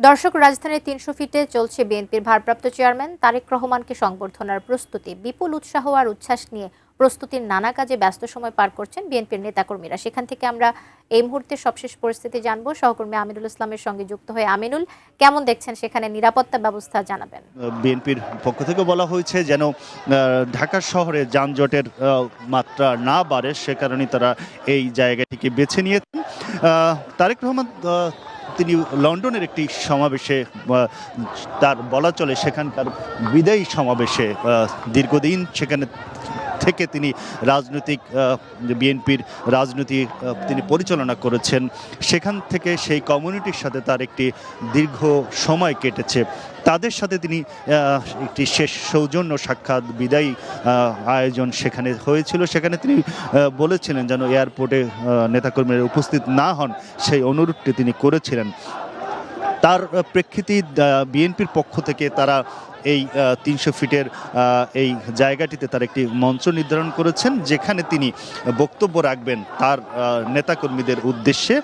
দর্শক, রাজধানীর ৩০০ ফিটে চলছে বিএনপির ভারপ্রাপ্ত চেয়ারম্যান তারেক রহমানকে সংবর্ধনার প্রস্তুতি। বিপুল উৎসাহ আর উচ্ছ্বাস নিয়ে প্রস্তুতির নানা কাজে ব্যস্ত সময় পার করছেন বিএনপির নেতাকর্মীরা। সেখান থেকে আমরা এই মুহূর্তে সবশেষ পরিস্থিতি জানবো। সহকর্মী আমিনুল ইসলামের সঙ্গে যুক্ত হয়ে। আমিনুল, কেমন দেখছেন সেখানে নিরাপত্তা ব্যবস্থা, জানাবেন। বিএনপির পক্ষ থেকে বলা হয়েছে যেন ঢাকা শহরে যানজটের মাত্রা না বাড়ে, সে কারণে তারা এই জায়গাটিকে বেছে নিয়েছেন। তারেক রহমান তিনি লন্ডনের একটি সমাবেশে, তার বলা চলে সেখানকার বিদায়ী সমাবেশে, দীর্ঘদিন সেখানে থেকে তিনি বিএনপির রাজনীতি তিনি পরিচালনা করেছেন। সেখান থেকে সেই কমিউনিটির সাথে তার একটি দীর্ঘ সময় কেটেছে। তাদের সাথে তিনি একটি শেষ সৌজন্য সাক্ষাৎ বিদায়ী আয়োজন সেখানে হয়েছিল। সেখানে তিনি বলেছিলেন যেন এয়ারপোর্টে নেতাকর্মীরা উপস্থিত না হন, সেই অনুরোধটি তিনি করেছিলেন। তার প্রেক্ষিতে বিএনপির পক্ষ থেকে তারা এই ৩০০ ফিটের এই জায়গাটিতে তার একটি মঞ্চ নির্ধারণ করেছেন, যেখানে তিনি বক্তব্য রাখবেন তার নেতাকর্মীদের উদ্দেশ্যে,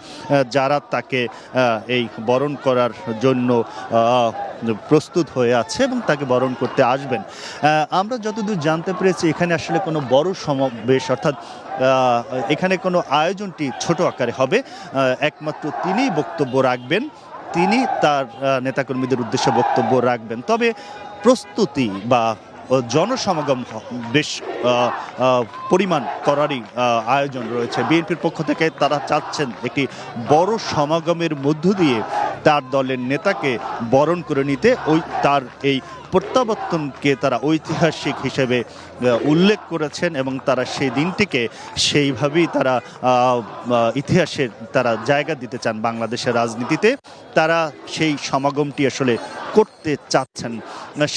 যারা তাকে এই বরণ করার জন্য প্রস্তুত হয়ে আছে এবং তাকে বরণ করতে আসবেন। আমরা যতদূর জানতে পেরেছি, এখানে আসলে কোনো বড় সমাবেশ অর্থাৎ এখানে কোনো আয়োজনটি ছোট আকারে হবে। একমাত্র তিনিই বক্তব্য রাখবেন, তিনি তার নেতাকর্মীদের উদ্দেশ্যে বক্তব্য রাখবেন। তবে প্রস্তুতি বা জনসমাগম বেশ পরিমাণ করারই আয়োজন রয়েছে। বিএনপির পক্ষ থেকে তারা চাচ্ছেন একটি বড় সমাগমের মধ্য দিয়ে তার দলের নেতাকে বরণ করে নিতে। তার এই প্রত্যাবর্তনকে তারা ঐতিহাসিক হিসেবে উল্লেখ করেছেন এবং তারা সেই দিনটিকে সেইভাবেই তারা ইতিহাসে তারা জায়গা দিতে চান বাংলাদেশের রাজনীতিতে। তারা সেই সমাগমটি আসলে করতে চাচ্ছেন।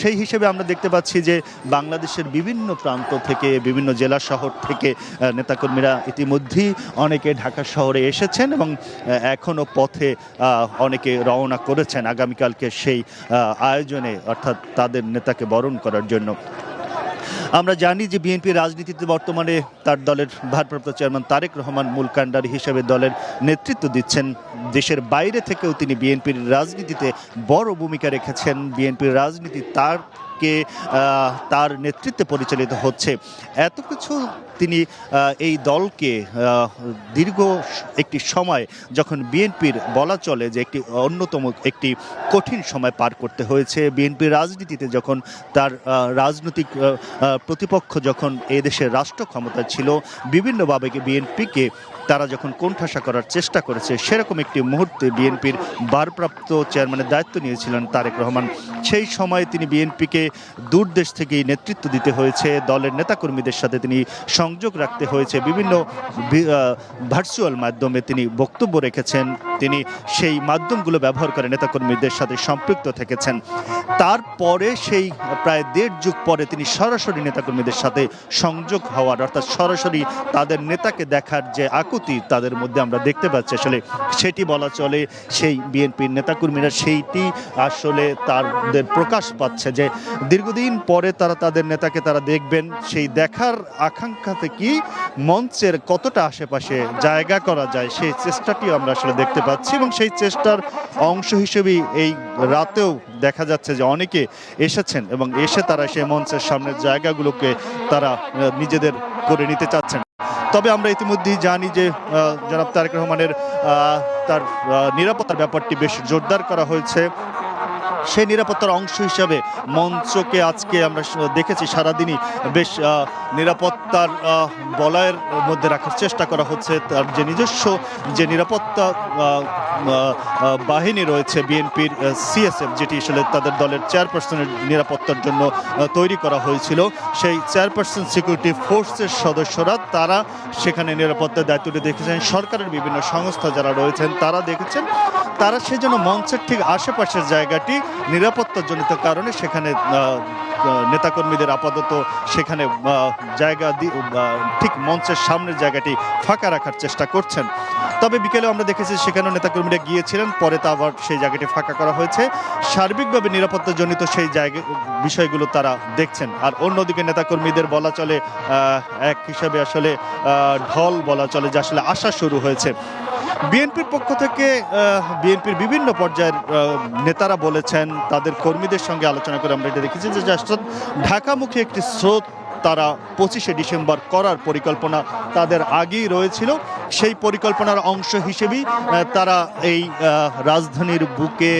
সেই হিসেবে আমরা দেখতে পাচ্ছি যে বাংলাদেশের বিভিন্ন প্রান্ত থেকে, বিভিন্ন জেলা শহর থেকে নেতাকর্মীরা ইতিমধ্যেই অনেকে ঢাকা শহরে এসেছেন এবং এখনও পথে অনেকে রওনা করেছেন আগামীকালকে সেই আয়োজনে, অর্থাৎ তাদের নেতাকে বরণ করার জন্য। আমরা জানি যে বিএনপির রাজনীতিতে বর্তমানে তার দলের ভারপ্রাপ্ত চেয়ারম্যান তারেক রহমান মূল কাণ্ডারি হিসেবে দলের নেতৃত্ব দিচ্ছেন। দেশের বাইরে থেকেও তিনি বিএনপির রাজনীতিতে বড় ভূমিকা রেখেছেন। বিএনপির রাজনীতি তার নেতৃত্বে পরিচালিত হচ্ছে। এত কিছু তিনি এই দলকে দীর্ঘ একটি সময়, যখন বিএনপির বলা চলে যে একটি অন্যতম একটি কঠিন সময় পার করতে হয়েছে, বিএনপির রাজনীতিতে যখন তার রাজনৈতিক প্রতিপক্ষ যখন এদেশের রাষ্ট্র ক্ষমতা ছিল, বিভিন্নভাবে বিএনপিকে তারা যখন কোণঠাসা করার চেষ্টা করেছে, সেরকম একটি মুহূর্তে বিএনপির ভারপ্রাপ্ত চেয়ারম্যানের দায়িত্ব নিয়েছিলেন তারেক রহমান। সেই সময় তিনি বিএনপিকে দূরদেশ থেকেই নেতৃত্ব দিতে হয়েছে। দলের নেতাকর্মীদের সাথে তিনি সংযোগ রাখতে হয়েছে, বিভিন্ন ভার্চুয়াল মাধ্যমে তিনি বক্তব্য রেখেছেন। তিনি সেই মাধ্যমগুলো ব্যবহার করে নেতাকর্মীদের সাথে সম্পৃক্ত থেকেছেন। তারপরে সেই প্রায় ১.৫ যুগ পরে তিনি সরাসরি নেতাকর্মীদের সাথে সংযোগ হওয়ার, অর্থাৎ সরাসরি তাদের নেতাকে দেখার যে আকুতি তাদের মধ্যে আমরা দেখতে পাচ্ছি, আসলে সেটি বলা চলে সেই বিএনপির নেতাকর্মীরা সেইটি আসলে তাদের প্রকাশ পাচ্ছে যে দীর্ঘদিন পরে তারা তাদের নেতাকে তারা দেখবেন। সেই দেখার আকাঙ্ক্ষা থেকে মঞ্চের কতটা আশেপাশে জায়গা করা যায়, সেই চেষ্টাটিও আমরা আসলে দেখতে পাচ্ছি এবং সেই চেষ্টার অংশ হিসেবেই এই রাতেও দেখা যাচ্ছে যে অনেকে এসেছেন এবং এসে তারা সেই মঞ্চের সামনের জায়গাগুলোকে তারা নিজেদের করে নিতে চাচ্ছেন। তবে আমরা ইতিমধ্যেই জানি যে জনাব তারেক রহমানের তার নিরাপত্তার ব্যাপারটি বেশ জোরদার করা হয়েছে। সেই নিরাপত্তার অংশ হিসাবে মঞ্চকে আজকে আমরা দেখেছি সারাদিনই বেশ নিরাপত্তার বলয়ের মধ্যে রাখার চেষ্টা করা হচ্ছে। তার যে নিজস্ব যে নিরাপত্তা বাহিনী রয়েছে বিএনপির সিএসএফ, যেটি আসলে তাদের দলের চেয়ারপারসনের নিরাপত্তার জন্য তৈরি করা হয়েছিল, সেই চেয়ারপারসন সিকিউরিটি ফোর্সের সদস্যরা তারা সেখানে নিরাপত্তার দায়িত্বটি দেখেছেন। সরকারের বিভিন্ন সংস্থা যারা রয়েছেন তারা দেখেছেন। তারা সেজন্য মঞ্চের ঠিক আশেপাশের জায়গাটি নিরাপত্তাজনিত কারণে সেখানে নেতাকর্মীদের আপাতত সেখানে জায়গা ঠিক মঞ্চের সামনের জায়গাটি ফাঁকা রাখার চেষ্টা করছেন। তবে বিকেলে আমরা দেখেছি সেখানেও নেতাকর্মীরা গিয়েছিলেন, পরে তা আবার সেই জায়গাটি ফাঁকা করা হয়েছে। সার্বিকভাবে নিরাপত্তাজনিত সেই বিষয়গুলো তারা দেখছেন। আর অন্যদিকে নেতাকর্মীদের বলা চলে এক হিসাবে আসলে ঢল বলা চলে যে আসলে আসা শুরু হয়েছে। বিএনপির পক্ষ থেকে বিএনপির বিভিন্ন পর্যায়ের নেতারা বলেছেন, তাদের কর্মীদের সঙ্গে আলোচনা করে আমরা এটা দেখেছি যে জাস্ট ঢাকামুখী একটি স্রোত তারা 25শে ডিসেম্বর করার পরিকল্পনা তাদের আগেই রয়েছিল। সেই পরিকল্পনার অংশ হিসেবেই তারা এই রাজধানীর বুকে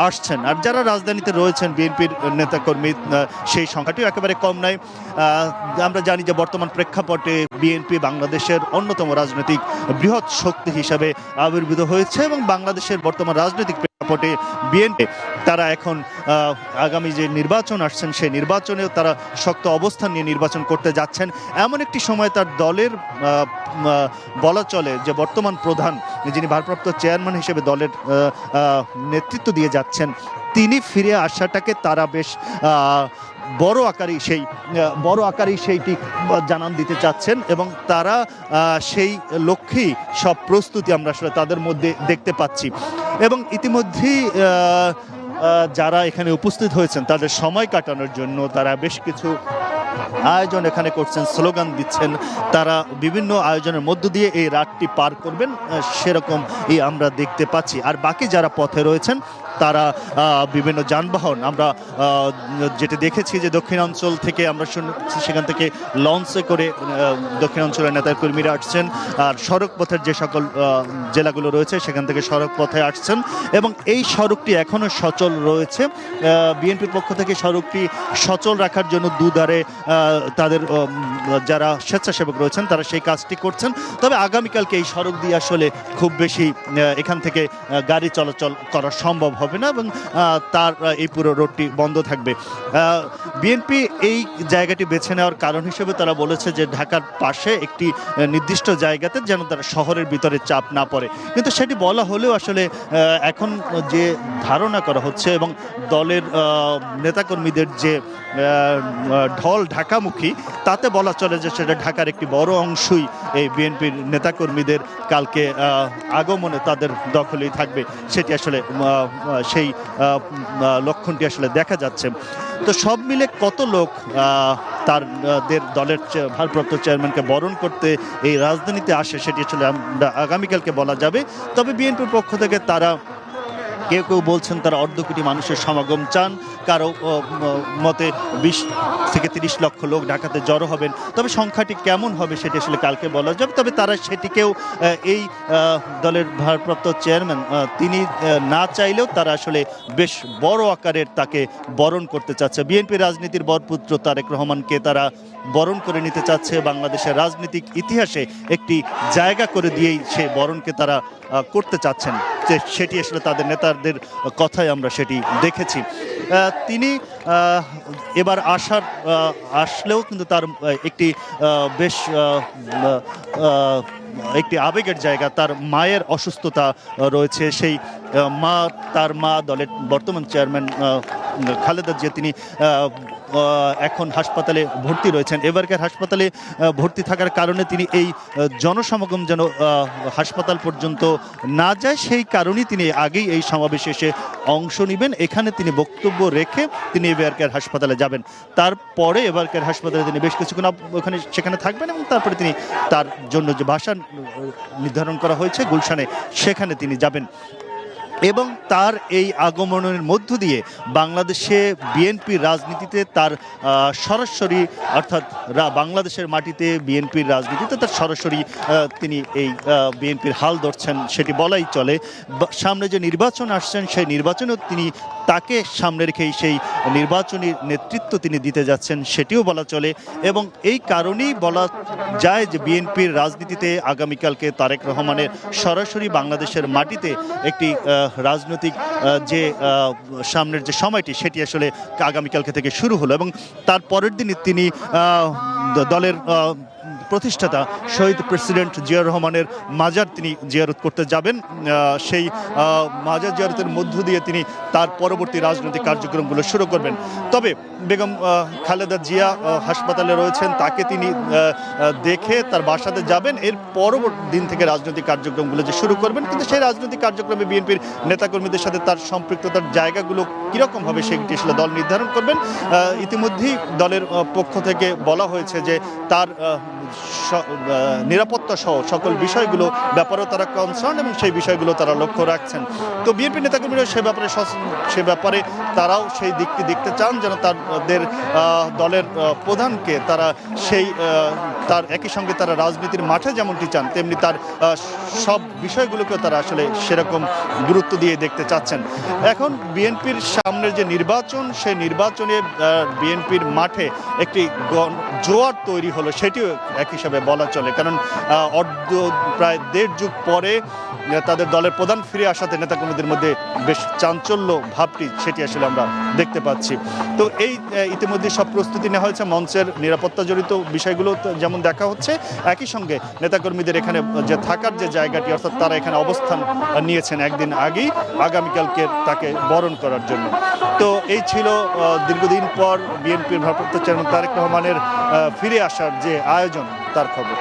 আসছেন। আর যারা রাজধানীতে রয়েছেন বিএনপির নেতাকর্মী, সেই সংখ্যাটিও একেবারে কম নয়। আমরা জানি যে বর্তমান প্রেক্ষাপটে বিএনপি বাংলাদেশের অন্যতম রাজনৈতিক বৃহৎ শক্তি হিসাবে আবির্ভূত হয়েছে এবং বাংলাদেশের বর্তমান রাজনৈতিক প্রেক্ষাপটে বিএনপি তারা এখন আগামী যে নির্বাচন আসছেন সেই নির্বাচনেও তারা শক্ত অবস্থান নিয়ে নির্বাচন করতে যাচ্ছেন। এমন একটি সময় তার দলের বলা চলে যে বর্তমান প্রধান, যিনি ভারপ্রাপ্ত চেয়ারম্যান হিসেবে দলের নেতৃত্ব দিয়ে যাচ্ছেন, তিনি ফিরে আসাটাকে তারা বেশ বড় আকারেই সেইটি জানান দিতে চাচ্ছেন এবং তারা সেই লক্ষ্যেই সব প্রস্তুতি আমরা আসলে তাদের মধ্যে দেখতে পাচ্ছি। এবং ইতিমধ্যেই যারা এখানে উপস্থিত হয়েছেন তাদের সময় কাটানোর জন্য তারা বেশ কিছু আয়োজন এখানে করছেন, স্লোগান দিচ্ছেন। তারা বিভিন্ন আয়োজনের মধ্য দিয়ে এই রাতটি পার করবেন, সেরকম আমরা দেখতে পাচ্ছি। আর বাকি যারা পথে রয়েছেন তারা বিভিন্ন যানবাহন, আমরা যেটা দেখেছি যে দক্ষিণাঞ্চল থেকে আমরা শুনছি সেখান থেকে লঞ্চে করে দক্ষিণাঞ্চলের নেতাকর্মীরা আসছেন, আর সড়ক পথের যে সকল জেলাগুলো রয়েছে সেখান থেকে সড়ক পথে আসছেন এবং এই সড়কটি এখনও সচল রয়েছে। বিএনপির পক্ষ থেকে সড়কটি সচল রাখার জন্য দুধারে তাদের যারা স্বেচ্ছাসেবক রয়েছেন তারা সেই কাজটি করছেন। তবে আগামীকালকে এই সড়ক দিয়ে আসলে খুব বেশি এখান থেকে গাড়ি চলাচল করা সম্ভব হবে না এবং তার এই পুরো রোডটি বন্ধ থাকবে। বিএনপি এই জায়গাটি বেছে নেওয়ার কারণ হিসেবে তারা বলেছে যে ঢাকার পাশে একটি নির্দিষ্ট জায়গাতে যেন তারা শহরের ভিতরে চাপ না পড়ে, কিন্তু সেটি বলা হলেও আসলে এখন যে ধারণা করা হচ্ছে এবং দলের নেতাকর্মীদের যে ঢল ঢাকামুখী, তাতে বলা চলে যে সেটা ঢাকার একটি বড় অংশই এই বিএনপির নেতাকর্মীদের কালকে আগমনে তাদের দখলেই থাকবে। সেটি আসলে সেই লক্ষণটি আসলে দেখা যাচ্ছে। তো সব মিলে কত লোক তাদের দলের ভারপ্রাপ্ত চেয়ারম্যানকে বরণ করতে এই রাজধানীতে আসে সেটি আসলে আগামীকালকে বলা যাবে। তবে বিএনপির পক্ষ থেকে তারা কেউ কেউ বলছেন তারা অর্ধ কোটি মানুষের সমাগম চান, কারো মতে 20 থেকে 30 লক্ষ লোক ঢাকাতে জড়ো হবেন। তবে সংখ্যাটি কেমন হবে সেটি আসলে কালকে বলা যাবে। তবে তারা সেটিকেও এই দলের ভারপ্রাপ্ত চেয়ারম্যান তিনি না চাইলেও তারা আসলে বেশ বড় আকারের তাকে বরণ করতে চাচ্ছে। বিএনপি রাজনীতির বরপুত্র তারেক রহমানকে তারা বরণ করে নিতে চাচ্ছে, বাংলাদেশের রাজনৈতিক ইতিহাসে একটি জায়গা করে দিয়েই সেই বরণকে তারা করতে চাচ্ছেন। সেটি আসলে তাদের নেতাদের কথায় আমরা সেটি দেখেছি। তিনি এবার আসলেও কিন্তু তার একটি বেশ একটি আবেগের জায়গা, তার মায়ের অসুস্থতা রয়েছে। সেই তার মা দলের বর্তমান চেয়ারম্যান খালেদা জিয়া, তিনি এখন হাসপাতালে ভর্তি রয়েছেন। এবারকার হাসপাতালে ভর্তি থাকার কারণে তিনি এই জনসমাগম যেন হাসপাতাল পর্যন্ত না যায়, সেই কারণেই তিনি আগেই এই সমাবেশে এসে অংশ নেবেন। এখানে তিনি বক্তব্য রেখে তিনি এবারকার হাসপাতালে যাবেন। তারপরে এবারকার হাসপাতালে তিনি বেশ কিছুক্ষণ সেখানে থাকবেন এবং তারপরে তিনি তার জন্য যে ভাষা নির্ধারণ করা হয়েছে গুলশানে, সেখানে তিনি যাবেন। এবং তার এই আগমনের মধ্য দিয়ে বাংলাদেশে বিএনপির রাজনীতিতে তার সরাসরি, অর্থাৎ বাংলাদেশের মাটিতে বিএনপির রাজনীতিতে তার সরাসরি তিনি এই বিএনপির হাল ধরছেন সেটি বলাই চলে। সামনে যে নির্বাচন আসছেন সেই নির্বাচনেও তিনি তাকে সামনে রেখেই সেই নির্বাচনী নেতৃত্ব তিনি দিতে যাচ্ছেন সেটিও বলা চলে। এবং এই কারণেই বলা যায় যে বিএনপির রাজনীতিতে আগামীকালকে তারেক রহমানের সরাসরি বাংলাদেশের মাটিতে একটি রাজনৈতিক যে সামনের যে সময়টি সেটি আসলে আগামীকালকে থেকে শুরু হলো এবং তার পরের দিনই তিনি দলের প্রতিষ্ঠাতা শহীদ প্রেসিডেন্ট জিয়াউর রহমানের মাজার তিনি জিয়ারত করতে যাবেন। সেই মাজার জিয়ারতের মধ্য দিয়ে তিনি তার পরবর্তী রাজনৈতিক কার্যক্রমগুলো শুরু করবেন। তবে বেগম খালেদা জিয়া হাসপাতালে রয়েছেন, তাকে তিনি দেখে তার বাসাতে যাবেন। এর পরবর্তী দিন থেকে রাজনৈতিক কার্যক্রমগুলো যে শুরু করবেন, কিন্তু সেই রাজনৈতিক কার্যক্রমে বিএনপির নেতাকর্মীদের সাথে তার সম্পৃক্ততার জায়গাগুলো কীরকম হবে সেটি আসলে দল নির্ধারণ করবেন। ইতিমধ্যেই দলের পক্ষ থেকে বলা হয়েছে যে তার নিরাপত্তা সহ সকল বিষয়গুলো ব্যাপারেও তারা কনসার্ন এবং সেই বিষয়গুলো তারা লক্ষ্য রাখছেন। তো বিএনপি নেতাকর্মীরা সে ব্যাপারে তারাও সেই দিকটি দেখতে চান যেন তাদের দলের প্রধানকে তারা সেই তার একই সঙ্গে তারা রাজনীতির মাঠে যেমনটি চান তেমনি তার সব বিষয়গুলোকেও তারা আসলে সেরকম গুরুত্ব দিয়ে দেখতে চাচ্ছেন। এখন বিএনপির সামনের যে নির্বাচন সেই নির্বাচনে বিএনপির মাঠে একটি জোয়ার তৈরি হলো সেটিও এক হিসাবে বলা চলে, কারণ প্রায় 1.5 যুগ পরে তাদের দলের প্রধান ফিরে আসাতে নেতাকর্মীদের মধ্যে বেশ চাঞ্চল্য ভাবটি সেটি আসলে আমরা দেখতে পাচ্ছি। তো এই ইতিমধ্যে সব প্রস্তুতি নেওয়া হয়েছে, মঞ্চের নিরাপত্তা জড়িত বিষয়গুলো যেমন দেখা হচ্ছে, একই সঙ্গে নেতাকর্মীদের এখানে যে থাকার যে জায়গাটি অর্থাৎ তারা এখানে অবস্থান নিয়েছেন একদিন আগেই আগামীকালকে তাকে বরণ করার জন্য। তো এই ছিল দীর্ঘদিন পর বিএনপির ভারপ্রাপ্ত চেয়ারম্যান তারেক রহমানের ফিরে আসার যে আয়োজন তার খবর।